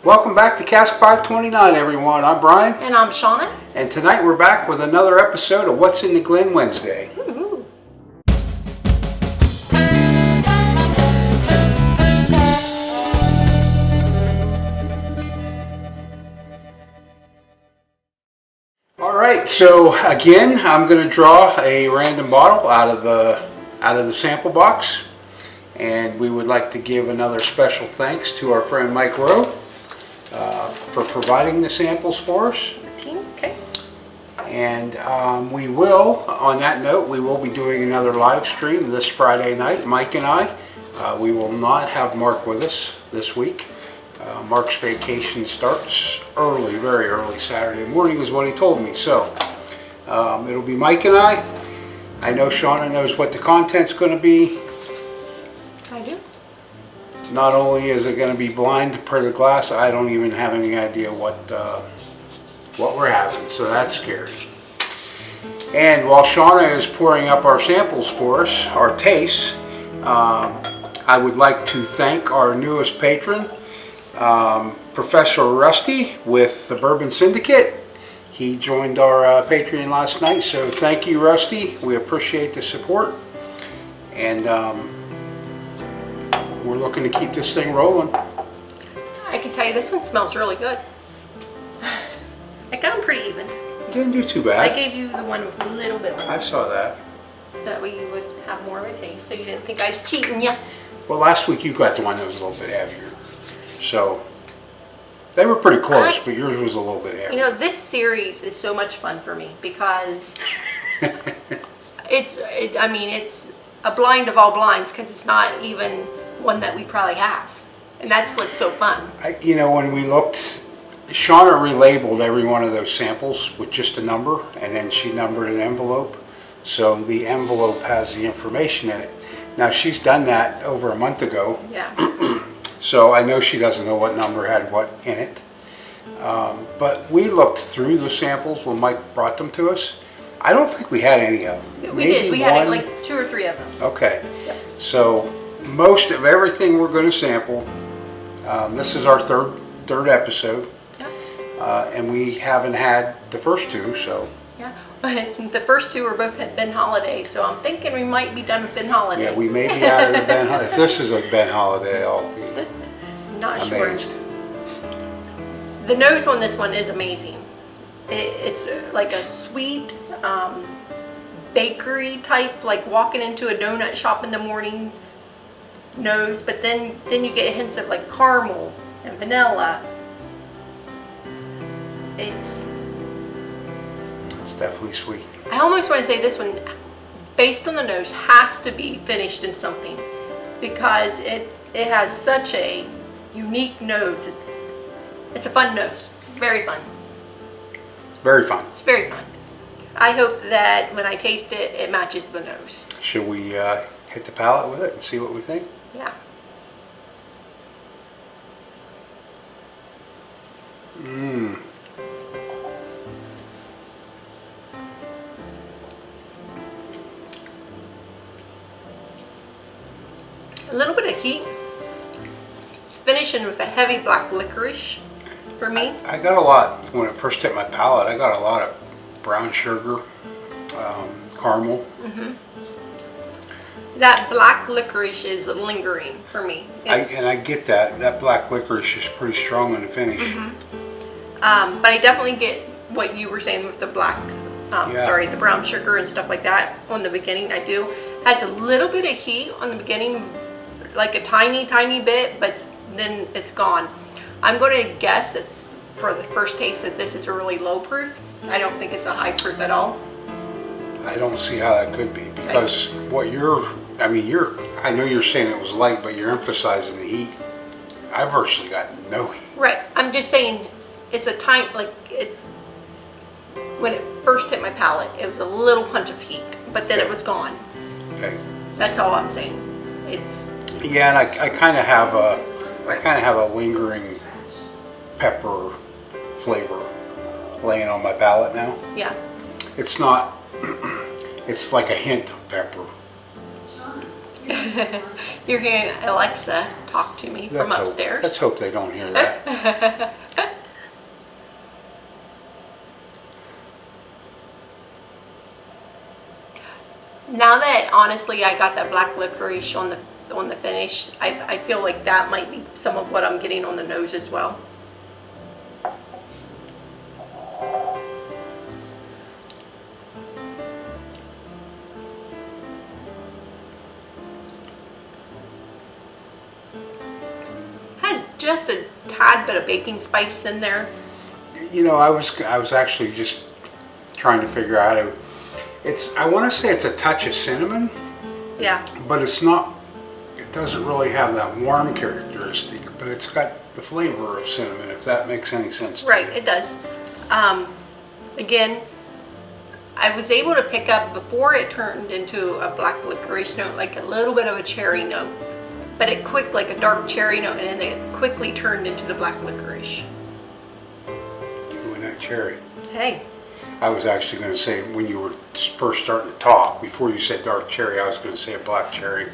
Welcome back to Cask 529, everyone. I'm Brian. And I'm Shauna. And tonight we're back with another episode of What's in the Glen Wednesday. Ooh. All right, so again, I'm going to draw a random bottle out of the sample box. And we would like to give another special thanks to our friend Mike Rowe for providing the samples for us. 15, okay. And we will, on that note, we will be doing another live stream this Friday night, Mike and I. We will not have Mark with us this week. Mark's vacation starts early, very early Saturday morning is what he told me. So it'll be Mike and I. I know Shauna knows what the content's going to be. I do. Not only is it going to be blind per the glass, I don't even have any idea what we're having, so that's scary. And while Shauna is pouring up our samples for us, our tastes, I would like to thank our newest patron, Professor Rusty with the Bourbon Syndicate. He joined our Patreon last night, so thank you, Rusty. We appreciate the support. And we're looking to keep this thing rolling. I can tell you this one smells really good. I got them pretty even. You didn't do too bad. I gave you the one with a little bit more. I saw that. That way you would have more of a taste, so you didn't think I was cheating you. Well, last week you got the one that was a little bit heavier. So they were pretty close, but yours was a little bit heavier. You know, this series is so much fun for me because it's a blind of all blinds because it's not even one that we probably have. And that's what's so fun. When we looked, Shauna relabeled every one of those samples with just a number, and then she numbered an envelope. So the envelope has the information in it. Now she's done that over a month ago. Yeah. So I know she doesn't know what number had what in it. But we looked through the samples when Mike brought them to us. I don't think we had any of them. We did. We had like 2 or 3 of them. Okay. Yep. So most of everything we're going to sample, this is our third episode. Yeah. And we haven't had the first 2, so. Yeah. But the first 2 were both at Ben Holiday, so I'm thinking we might be done with Ben Holiday. Yeah, we may be out of the Ben Holiday. If this is a Ben Holiday, I'll be Not amazed. Sure. The nose on this one is amazing. It's like a sweet bakery type, like walking into a donut shop in the morning nose, but then you get hints of like caramel and vanilla. It's definitely sweet. I almost want to say this one, based on the nose, has to be finished in something because it has such a unique nose. It's a fun nose. It's very fun. Very fun. It's very fun. I hope that when I taste it, it matches the nose. Should we hit the palate with it and see what we think? Yeah. Mmm. A little bit of heat. It's finishing with a heavy black licorice for me. I got a lot, when it first hit my palate, I got a lot of brown sugar, caramel. Mm-hmm. That black licorice is lingering for me. And I get that. That black licorice is pretty strong in the finish. Mm-hmm. But I definitely get what you were saying with the black, the brown sugar and stuff like that on the beginning. I do. Has a little bit of heat on the beginning, like a tiny, tiny bit, but then it's gone. I'm going to guess that for the first taste that this is a really low proof. I don't think it's a high proof at all. I don't see how that could be because what I know you're saying it was light, but you're emphasizing the heat. I virtually got no heat. Right. I'm just saying it's a tiny, when it first hit my palate, it was a little punch of heat, but then it was gone. Okay. That's all I'm saying. Yeah, and I kind of have a lingering pepper flavor laying on my palate now. Yeah. It's not. It's like a hint of pepper. You're hearing Alexa talk to me from upstairs. Let's hope they don't hear that. Now that honestly I got that black licorice on the finish, I feel like that might be some of what I'm getting on the nose as well. Has just a tad bit of baking spice in there. You know, I was actually just trying to figure out how to. I want to say it's a touch of cinnamon. Yeah. But it's not. It doesn't really have that warm characteristic, but it's got the flavor of cinnamon. If that makes any sense. Right, it does. Again, I was able to pick up before it turned into a black licorice note, like a little bit of a cherry note, but it quick like a dark cherry note, and then it quickly turned into the black licorice. Ooh, and that cherry. Hey. I was actually going to say, when you were first starting to talk, before you said dark cherry, I was going to say a black cherry,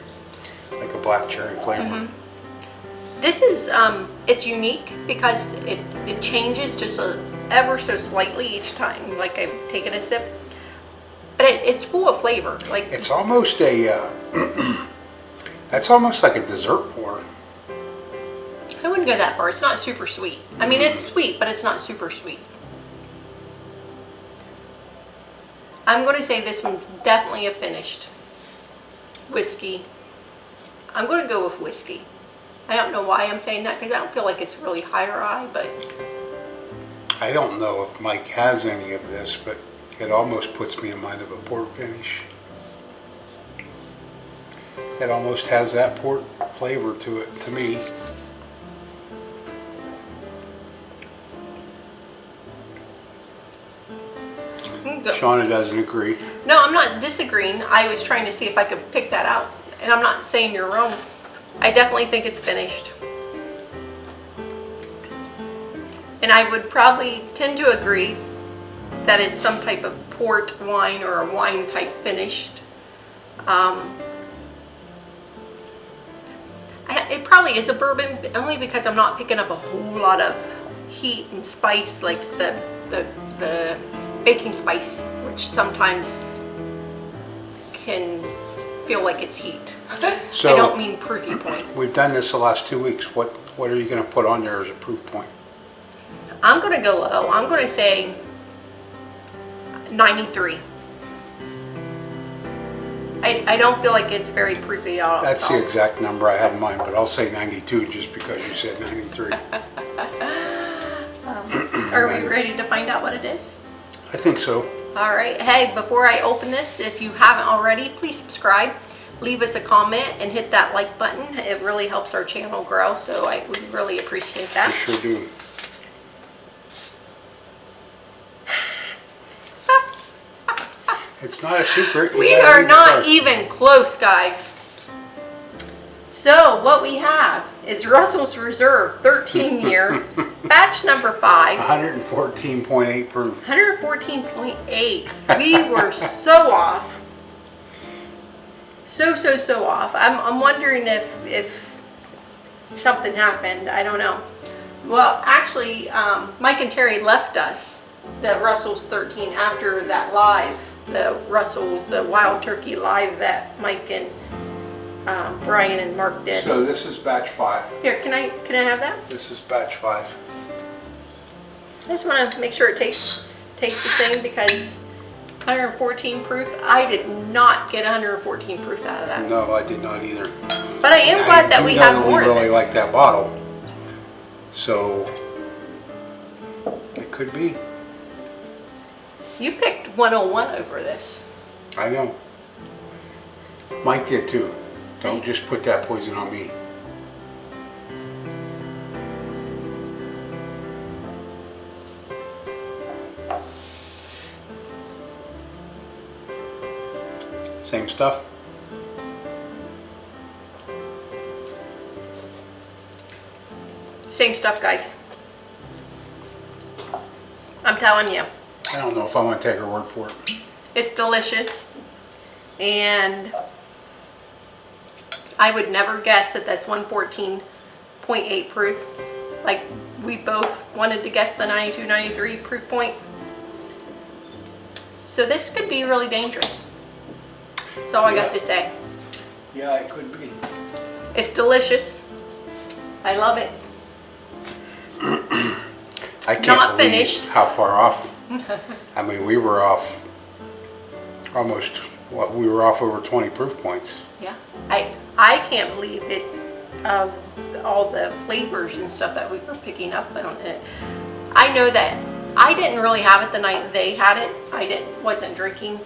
like a black cherry flavor. Mm-hmm. This is, it's unique because it changes just ever so slightly each time, like I've taken a sip. But it's full of flavor. Like it's almost a, that's almost like a dessert pour. I wouldn't go that far. It's not super sweet. I mean, it's sweet, but it's not super sweet. I'm going to say this one's definitely a finished whiskey. I'm going to go with whiskey. I don't know why I'm saying that because I don't feel like it's really high or high, but... I don't know if Mike has any of this, but it almost puts me in mind of a port finish. It almost has that port flavor to it, to me. Shauna doesn't agree. No, I'm not disagreeing. I was trying to see if I could pick that out. And I'm not saying you're wrong. I definitely think it's finished. And I would probably tend to agree that it's some type of port wine or a wine type finished. It probably is a bourbon, only because I'm not picking up a whole lot of heat and spice like the baking spice, which sometimes can feel like it's heat. So, I don't mean proofy point. We've done this the last 2 weeks. What are you going to put on there as a proof point? I'm going to go low. I'm going to say 93. I don't feel like it's very proofy at all. That's the exact number I had in mind, but I'll say 92 just because you said 93. Are we ready to find out what it is? I think so. All right. Hey, before I open this, if you haven't already, please subscribe. Leave us a comment and hit that like button. It really helps our channel grow, so I would really appreciate that. I sure do. It's not a secret. We are not even close, guys. So what we have is Russell's Reserve 13-year, batch number 5. 114.8 proof. 114.8. We were so off. So off. I'm wondering if something happened. I don't know. Well, actually, Mike and Terry left us the Russell's 13 after that live, the Wild Turkey live that Mike and Brian and Mark did. So this is batch 5. Here, can I have that? This is batch 5. I just want to make sure it tastes the same because 114 proof. I did not get 114 proof out of that. No, I did not either. But I am glad that we have more of We really this. like that bottle. So it could be. You picked 101 over this. I know. Mike did too. Don't just put that poison on me. Same stuff. Same stuff, guys. I'm telling you. I don't know if I want to take her word for it. It's delicious. And I would never guess that that's 114.8 proof. Like we both wanted to guess the 92, 93 proof point. So this could be really dangerous. That's all I got to say. Yeah, it could be. It's delicious. I love it. I can't Not believe finished. how far off. I mean, we were off almost, we were off over 20 proof points. Yeah. I can't believe it, of all the flavors and stuff that we were picking up on it. I know that I didn't really have it the night they had it. Wasn't drinking.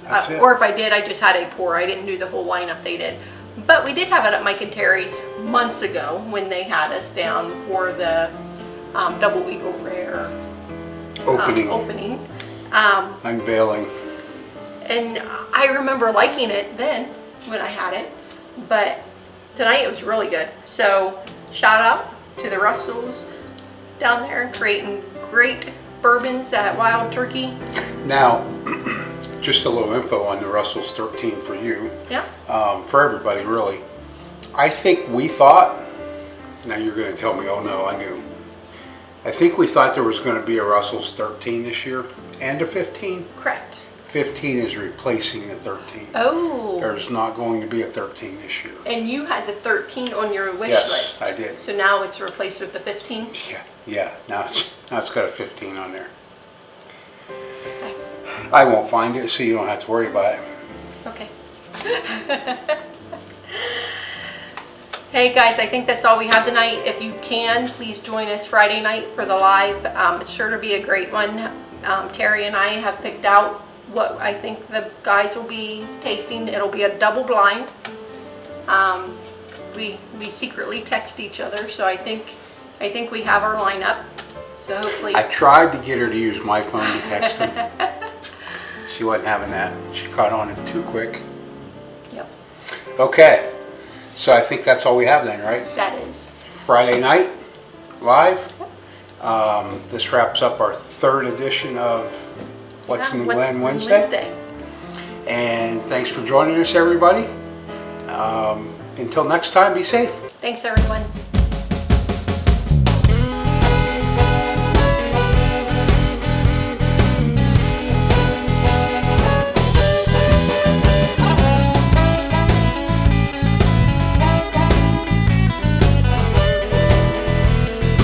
That's it. Or if I did, I just had a pour. I didn't do the whole lineup they did. But we did have it at Mike and Terry's months ago when they had us down for the Double Eagle Rare opening. Unveiling. And I remember liking it then when I had it. But tonight it was really good. So shout out to the Russells down there creating great bourbons at Wild Turkey. Now, just a little info on the Russell's 13 for you. Yeah. For everybody, really. I think we thought, now you're going to tell me, oh no, I knew. I think we thought there was going to be a Russell's 13 this year and a 15. Correct. 15 is replacing the 13. Oh. There's not going to be a 13 this year. And you had the 13 on your wish Yes, list. I did. So now it's replaced with the 15? Yeah. Now it's got a 15 on there. Okay. I won't find it, so you don't have to worry about it. Okay. Hey guys, I think that's all we have tonight. If you can, please join us Friday night for the live. It's sure to be a great one. Terry and I have picked out what I think the guys will be tasting. It'll be a double blind. We secretly text each other, so I think we have our lineup. So hopefully. I tried to get her to use my phone to text him. She wasn't having that. She caught on it too quick. Yep. Okay, so I think that's all we have then, right? That is. Friday night, live. This wraps up our third edition of What's in the Glen Wednesday. And thanks for joining us, everybody. Until next time, be safe. Thanks, everyone.